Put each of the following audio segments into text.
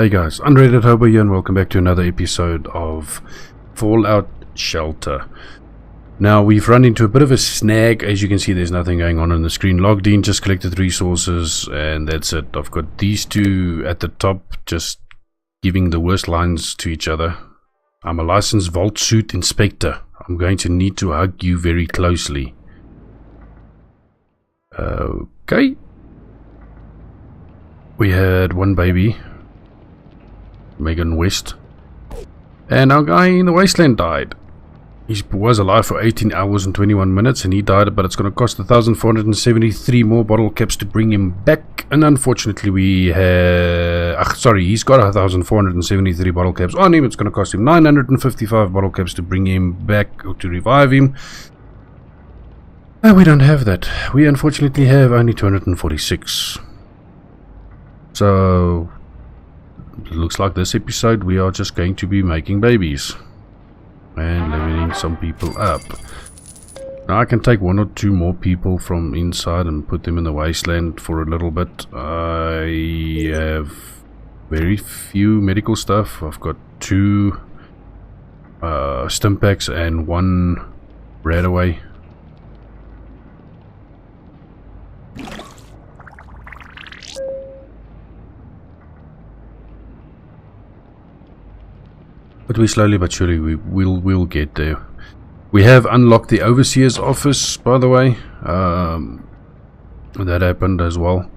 Hey guys, Unrated Hobo here and welcome back to another episode of Fallout Shelter. Now we've run into a bit of a snag. As you can see, there's nothing going on the screen. Logged in, just collected resources, and that's it. I've got these two at the top just giving the worst lines to each other. I'm a licensed vault suit inspector. I'm going to need to hug you very closely. Okay. We had one baby, Megan West, and our guy in the Wasteland died. He was alive for 18 hours and 21 minutes and he died, but it's going to cost 1,473 more bottle caps to bring him back. And unfortunately we have... he's got 1,473 bottle caps on him. It's going to cost him 955 bottle caps to bring him back, or to revive him. And we don't have that. We unfortunately have only 246. So... it looks like this episode we are just going to be making babies and leveling some people up. Now I can take one or two more people from inside and put them in the Wasteland for a little bit. I have very few medical stuff. I've got two stim packs and one radaway. But we slowly but surely we'll get there. We have unlocked the overseer's office, by the way. That happened as well.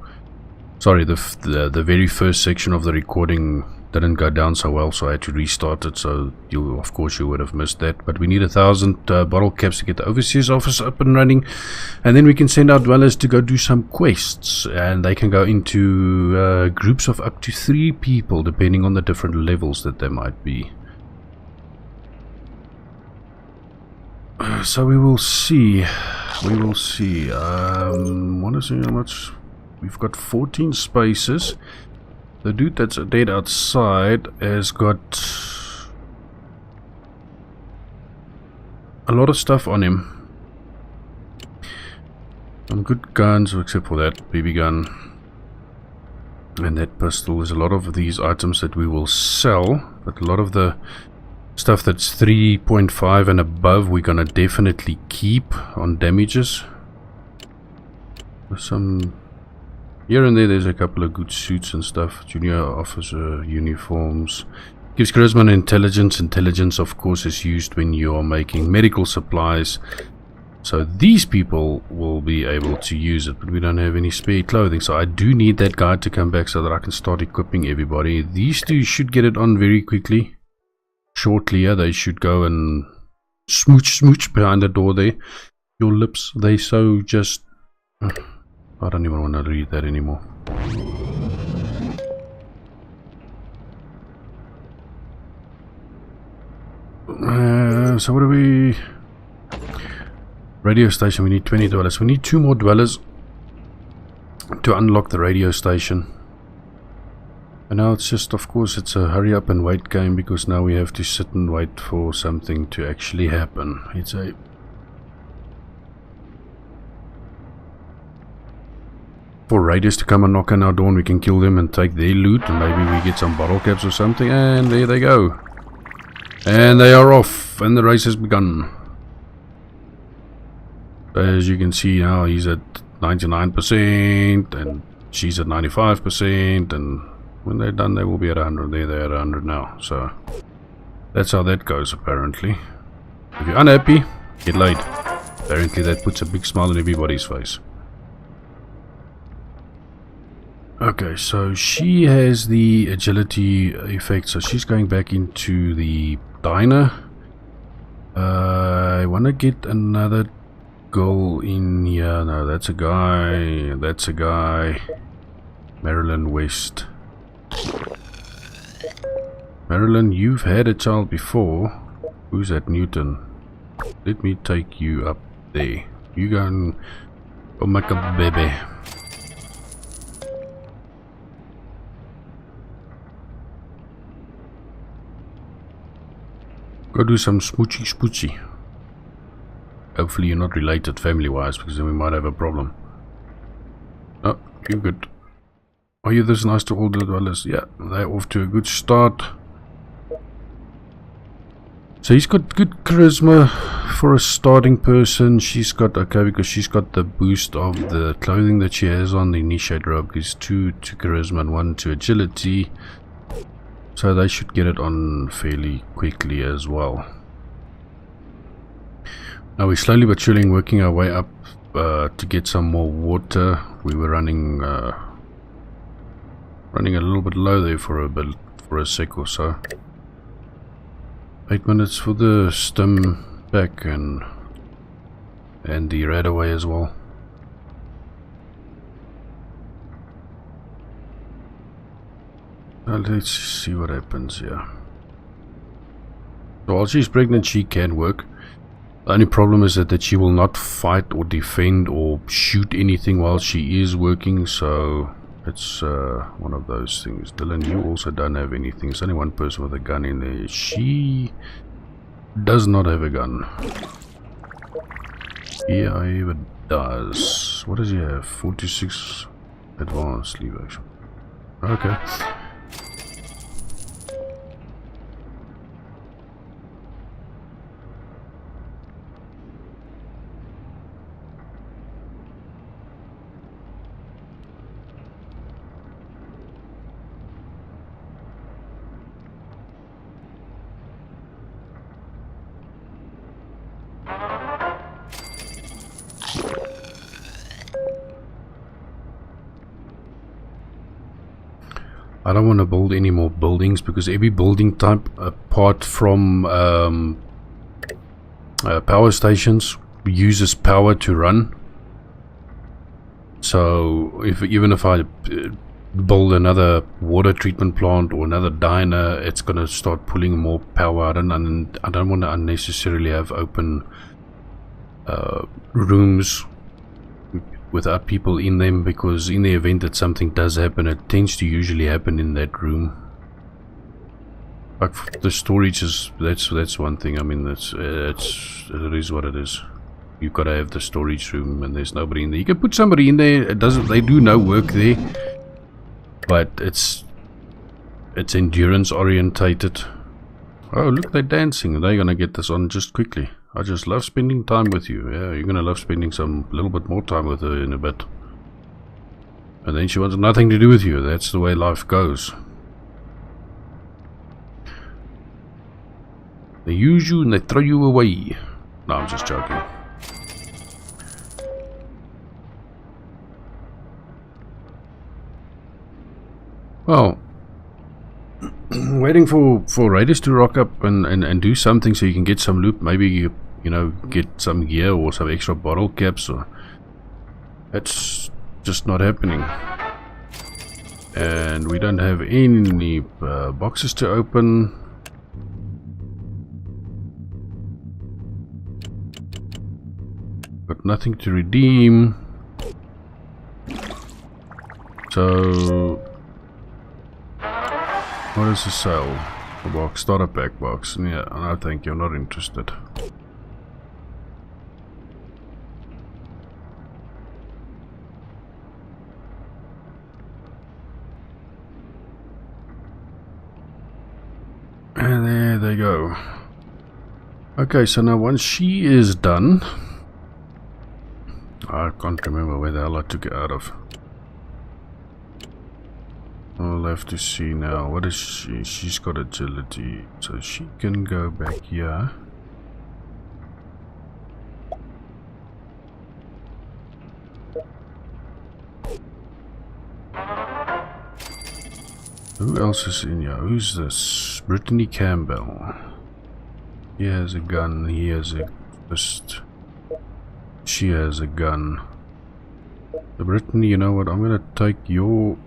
Sorry, the very first section of the recording didn't go down so well, so I had to restart it. So of course you would have missed that. But we need 1,000 bottle caps to get the overseer's office up and running, and then we can send our dwellers to go do some quests, and they can go into groups of up to 3 people, depending on the different levels that there might be. So we will see. Want to see how much we've got. 14 spaces. The dude that's dead outside has got a lot of stuff on him. Some good guns, except for that BB gun and that pistol. There's a lot of these items that we will sell, but a lot of the stuff that's 3.5 and above we're gonna definitely keep on damages. Some here and there's a couple of good suits and stuff. Junior officer uniforms. Gives charisma and intelligence. Intelligence of course is used when you're making medical supplies, so these people will be able to use it, but we don't have any spare clothing, so I do need that guy to come back so that I can start equipping everybody. These two should get it on very quickly. Shortly, yeah, they should go and smooch behind the door there. Your lips, they so just... I don't even want to read that anymore. So what do we... Radio station, we need 20 dwellers. We need 2 more dwellers to unlock the radio station. And now it's just, of course, it's a hurry up and wait game, because now we have to sit and wait for something to actually happen. It's a... for raiders to come and knock on our door and we can kill them and take their loot, and maybe we get some bottle caps or something, and there they go. And they are off, and the race has begun. As you can see now, he's at 99% and she's at 95%, and when they're done, they will be at 100. There, they're at 100 now. So that's how that goes, apparently. If you're unhappy, get laid. Apparently that puts a big smile on everybody's face. Okay, so she has the agility effect, so she's going back into the diner. I want to get another girl in here. No, that's a guy. That's a guy. Marilyn West. Marilyn, you've had a child before. Who's that? Newton. Let me take you up there. You go and go make a baby. Go do some smoochy spoochy. Hopefully you're not related family wise, because then we might have a problem. Oh, you're good. Are you this nice to all the dwellers? Yeah, they're off to a good start. So he's got good charisma for a starting person. She's got, okay, because she's got the boost of the clothing that she has on. The initiate rogue is 2 to charisma and 1 to agility. So they should get it on fairly quickly as well. Now we're slowly but surely working our way up to get some more water. We were running a little bit low there for a sec or so. 8 minutes for the stim back and the rat away as well. Now let's see what happens here. So while she's pregnant, she can work. The only problem is that she will not fight or defend or shoot anything while she is working, so it's one of those things. Dylan, you also don't have anything. There's only one person with a gun in there. She does not have a gun. Yeah, it does. What does he have? 46 advanced leave action. Okay. I don't want to build any more buildings because every building type apart from power stations uses power to run. So even if I build another water treatment plant or another diner, it's going to start pulling more power. I don't want to unnecessarily have open rooms without people in them, because in the event that something does happen, it tends to usually happen in that room. Like the storage is, that's one thing. I mean, it is what it is. You've got to have the storage room, and there's nobody in there. You can put somebody in there. It doesn't. They do no work there, but it's endurance orientated. Oh, look, they're dancing. They're gonna get this on just quickly. I just love spending time with you. Yeah, you're gonna love spending some little bit more time with her in a bit. And then she wants nothing to do with you. That's the way life goes. They use you and they throw you away. No, I'm just joking. Well, waiting for raiders to rock up and do something so you can get some loot. Maybe you know, get some gear or some extra bottle caps. Or that's just not happening. And we don't have any boxes to open. Got nothing to redeem. So what is the sale? A box, starter pack box. Yeah, no thank you, I'm not interested. And there they go. Okay, so now once she is done, I can't remember where the hell I took it out of. I'll have to see now. What is she? She's got agility, so she can go back here. Who else is in here? Who's this? Brittany Campbell. He has a gun. He has a fist. She has a gun. So Brittany, you know what? I'm gonna take your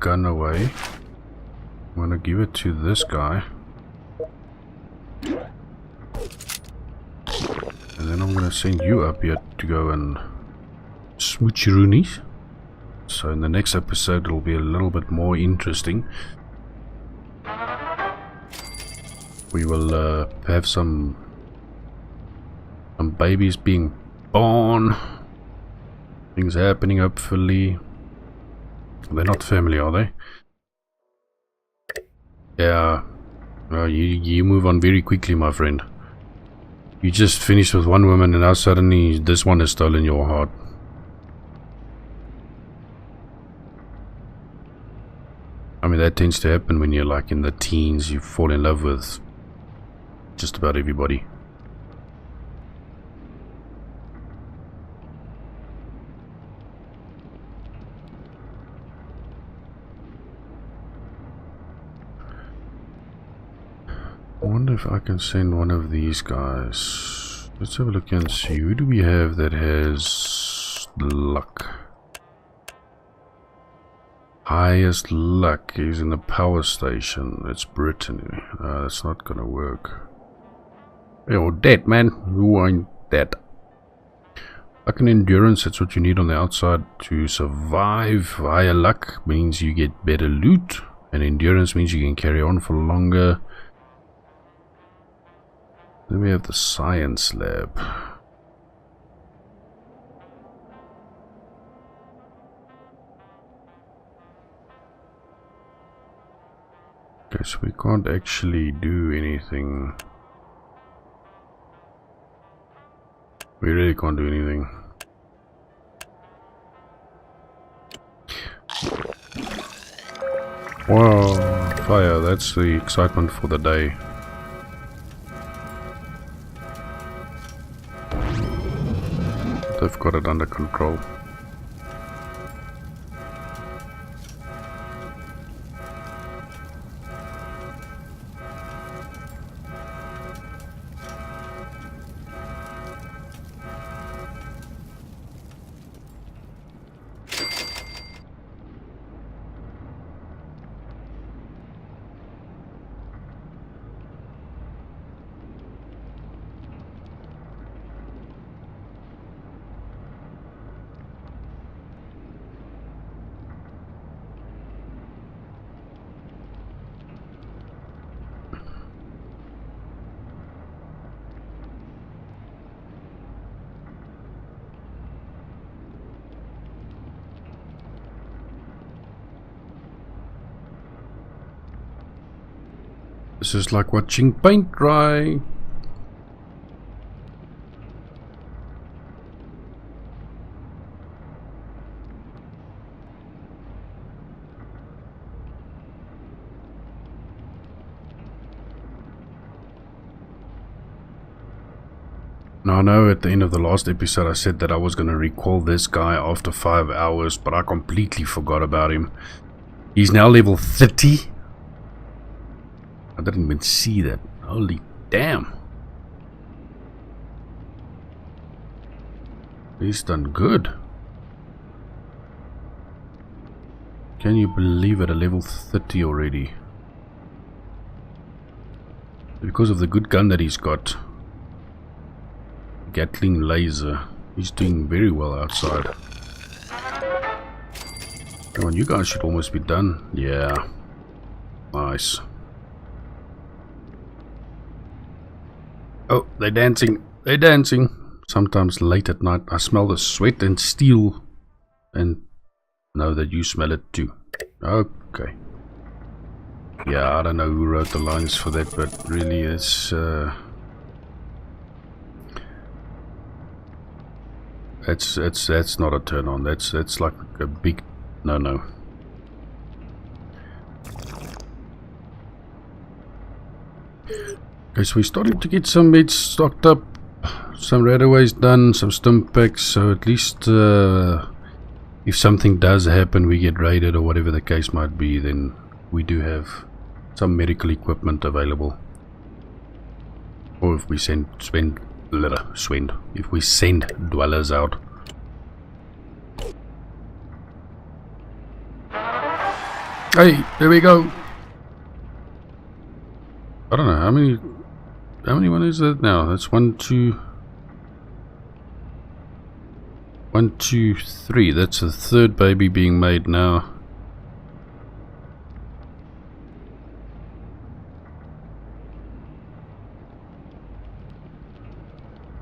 gun away. I'm gonna give it to this guy. And then I'm gonna send you up here to go and smoocheroonies. So in the next episode it'll be a little bit more interesting. We will have some babies being born. Things happening, hopefully. They're not family, are they? Yeah. Well, you move on very quickly, my friend. You just finished with one woman and now suddenly this one has stolen your heart. I mean, that tends to happen when you're like in the teens. You fall in love with just about everybody. I wonder if I can send one of these guys. Let's have a look and see. Who do we have that has luck? Highest luck is in the power station. It's Brittany. That's not gonna work. You're dead, man. You ain't dead. Luck and endurance, that's what you need on the outside to survive. Higher luck means you get better loot, and endurance means you can carry on for longer. Then we have the science lab. Okay, so we can't actually do anything. We really can't do anything. Wow, fire, that's the excitement for the day. They've got it under control. This is like watching paint dry. Now I know at the end of the last episode I said that I was going to recall this guy after 5 hours, but I completely forgot about him. He's now level 30. I didn't even see that. Holy damn. He's done good. Can you believe it, a level 30 already? Because of the good gun that he's got. Gatling laser. He's doing very well outside. Come on, you guys should almost be done. Yeah. Nice. Oh, they're dancing. They're dancing. Sometimes late at night I smell the sweat and steel. And know that you smell it too. Okay. Yeah, I don't know who wrote the lines for that, but really it's... That's not a turn on. That's like a big no. Okay, so we're starting to get some meds stocked up, some radaways done, some stim packs, so at least if something does happen, we get raided or whatever the case might be, then we do have some medical equipment available. Or if we send dwellers out. Hey, there we go. I don't know how many one is that now? That's 1, 2, 1, 2, 3. That's the third baby being made now.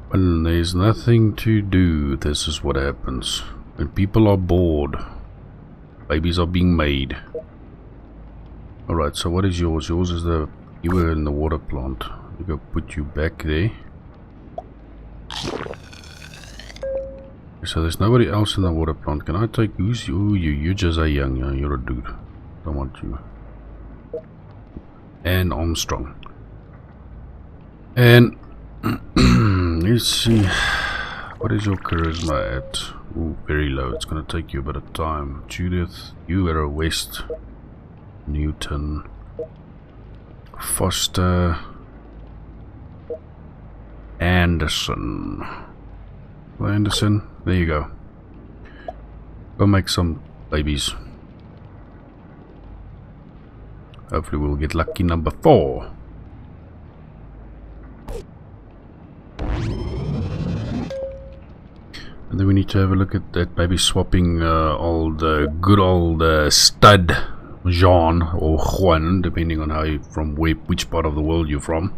When there's nothing to do, this is what happens. When people are bored, babies are being made. Alright, so what is yours? Yours is the... You were in the water plant. We go put you back there. So there's nobody else in the water plant. Can I take... Who's you? Oh, you're just a young. You're a dude. Don't want you. And Armstrong. And... let's see. What is your charisma at? Ooh, very low. It's going to take you a bit of time. Judith, you are a West. Newton. Foster. Anderson. Anderson, there you go. Go make some babies. Hopefully we'll get lucky number 4. And then we need to have a look at that, maybe swapping good old stud Jean or Juan, depending on how you from which part of the world you're from.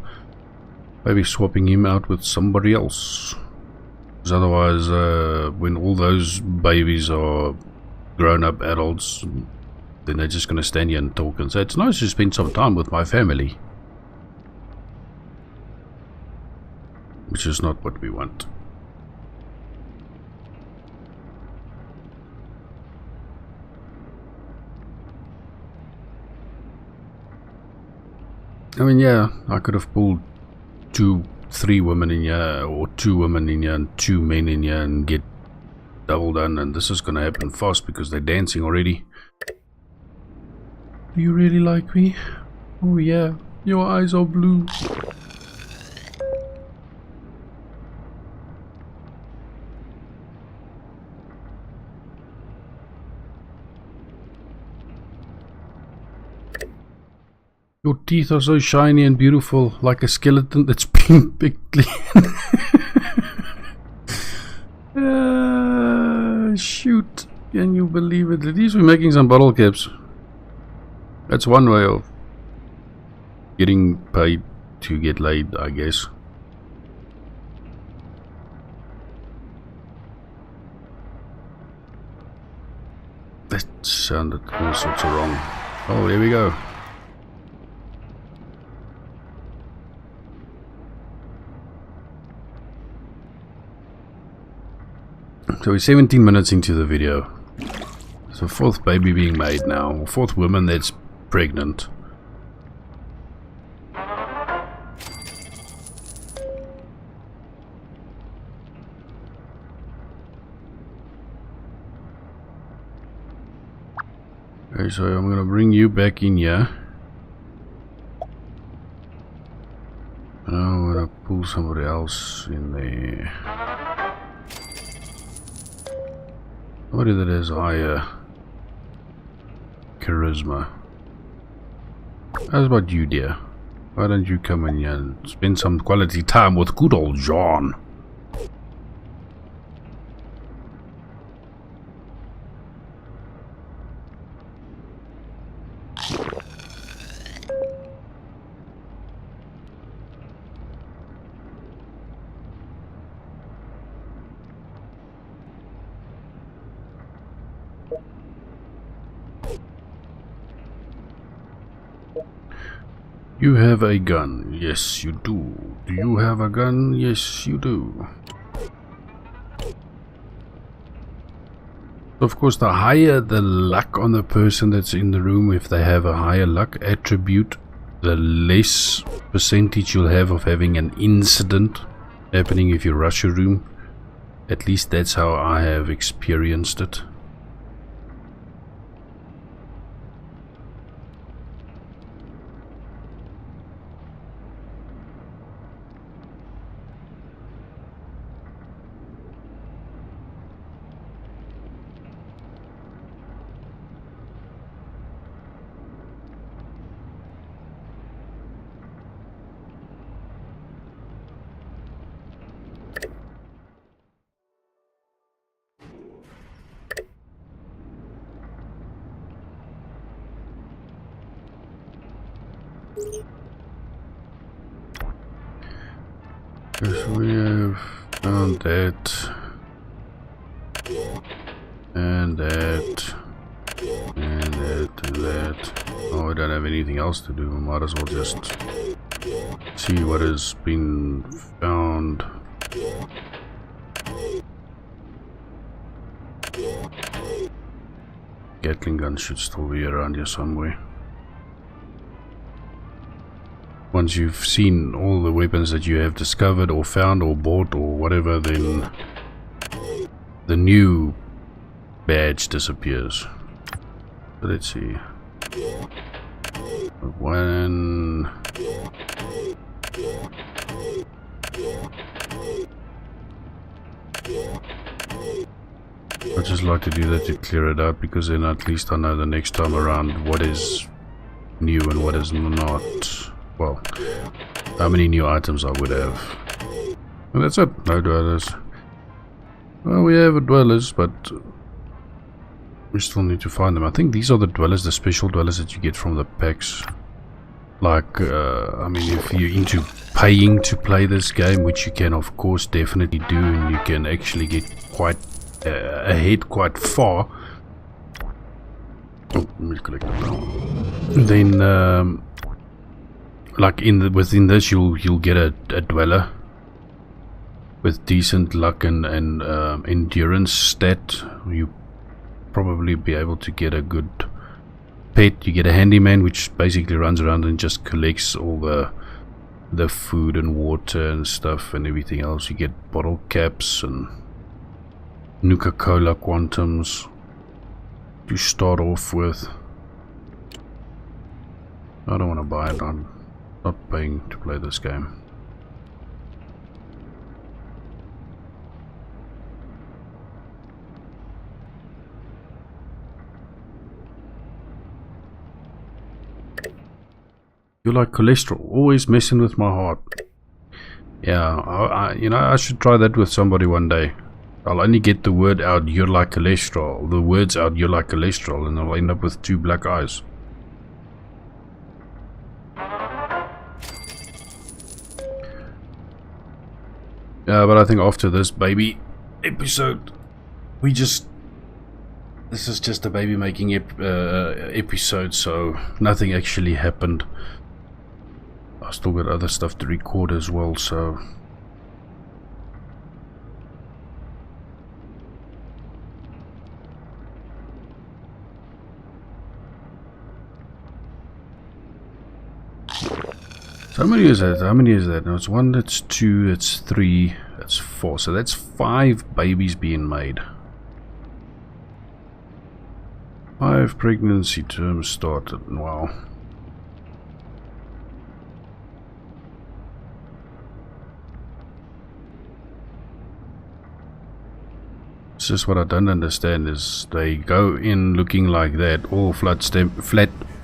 Maybe swapping him out with somebody else. Because otherwise, when all those babies are grown-up adults, then they're just going to stand here and talk and say, it's nice to spend some time with my family. Which is not what we want. I mean, yeah, I could have pulled 3 women in here, or 2 women in here and 2 men in here and get double done, and this is gonna happen fast because they're dancing already. Do you really like me? Oh yeah, your eyes are blue. Your teeth are so shiny and beautiful, like a skeleton that's been picked clean. Shoot, can you believe it? At least we're making some bottle caps. That's one way of getting paid to get laid, I guess. That sounded all sorts of wrong. Oh, there we go. So we're 17 minutes into the video. So 4th baby being made now. 4th woman that's pregnant. Okay, so I'm gonna bring you back in here. And I'm gonna pull somebody else in there. Somebody that has higher charisma. How's about you, dear? Why don't you come in here and spend some quality time with good old John? You have a gun. Yes, you do. Do you have a gun? Yes, you do. Of course, the higher the luck on the person that's in the room, if they have a higher luck attribute, the less percentage you'll have of having an incident happening if you rush a room. At least that's how I have experienced it. Yes, we have found that. and that. And that and that. Oh, I don't have anything else to do. I might as well just see what has been found. Gatling gun should still be around here somewhere. Once you've seen all the weapons that you have discovered or found or bought or whatever, then the new badge disappears. So let's see. One. I just like to do that to clear it out, because then at least I know the next time around what is new and what is not. Well, how many new items I would have. And that's it. No dwellers. Well, we have dwellers, but we still need to find them. I think these are the dwellers, the special dwellers that you get from the packs. Like, I mean, if you're into paying to play this game, which you can of course definitely do, and you can actually get quite ahead quite far. Oh, let me collect that now. Then, like within this, you'll get a dweller with decent luck and endurance stat. You probably be able to get a good pet. You get a handyman, which basically runs around and just collects all the food and water and stuff and everything else. You get bottle caps and Nuka-Cola quantums to start off with. I don't want to buy it. I'm not paying to play this game. You like cholesterol, always messing with my heart. Yeah, you know, I should try that with somebody one day. I'll only get the word out, you're like cholesterol, the words out, you're like cholesterol, and I'll end up with 2 black eyes. Yeah, but I think after this baby episode, this is just a baby making episode, so nothing actually happened. I still got other stuff to record as well, so how many is that? How many is that? No, it's 1, that's 2, that's 3, that's 4. So that's 5 babies being made. 5 pregnancy terms started. Wow. It's just what I don't understand is they go in looking like that, all flat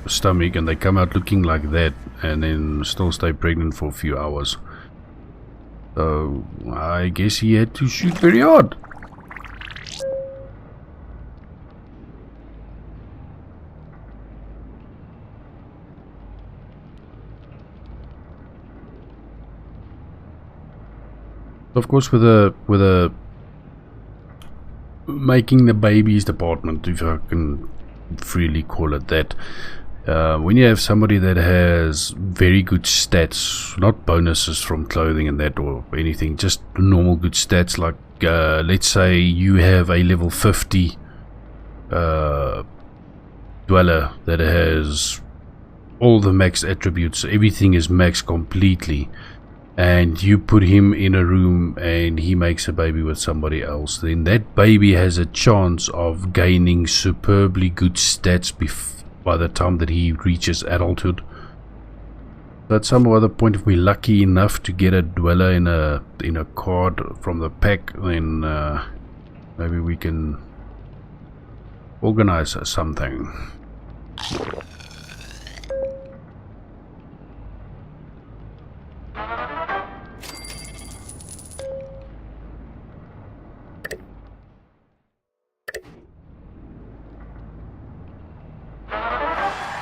stomach, and they come out looking like that, and then still stay pregnant for a few hours. So I guess he had to shoot very hard. Of course, with a making the babies department, if I can freely call it that, when you have somebody that has very good stats, not bonuses from clothing and that or anything, just normal good stats, like let's say you have a level 50 dweller that has all the max attributes, everything is max completely, and you put him in a room and he makes a baby with somebody else, then that baby has a chance of gaining superbly good stats by the time that he reaches adulthood. So at some other point, if we're lucky enough to get a dweller in a card from the pack, then maybe we can organize something.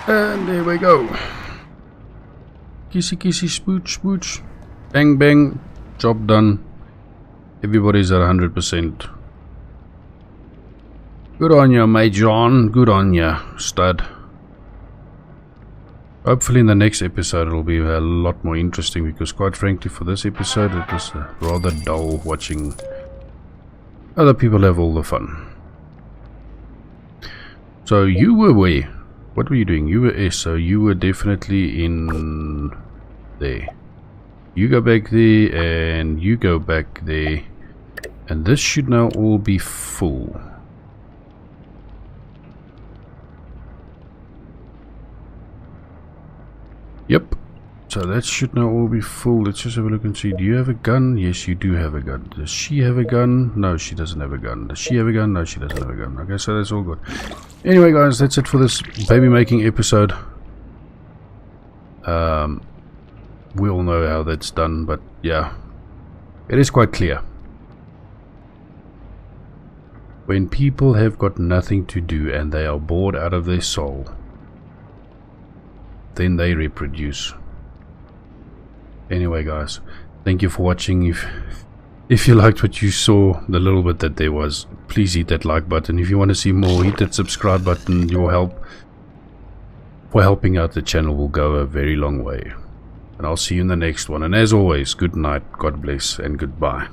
And there we go. Kissy kissy smooch smooch. Bang bang. Job done. Everybody's at 100%. Good on you, mate John. Good on you, stud. Hopefully in the next episode it'll be a lot more interesting, because quite frankly for this episode it was rather dull watching other people have all the fun. So you were where? What were you doing? You were S, so you were definitely in there. You go back there and you go back there. And this should now all be full. Yep. So that should now all be full. Let's just have a look and see. Do you have a gun? Yes, you do have a gun. Does she have a gun? No, she doesn't have a gun. Does she have a gun? No, she doesn't have a gun. Okay, so that's all good. Anyway, guys, that's it for this baby making episode. We all know how that's done, but yeah, it is quite clear. When people have got nothing to do and they are bored out of their soul, then they reproduce. Anyway, guys, thank you for watching. If you liked what you saw, the little bit that there was, please hit that like button. If you want to see more, hit that subscribe button. Your help for helping out the channel will go a very long way. And I'll see you in the next one. And as always, good night, God bless, and goodbye.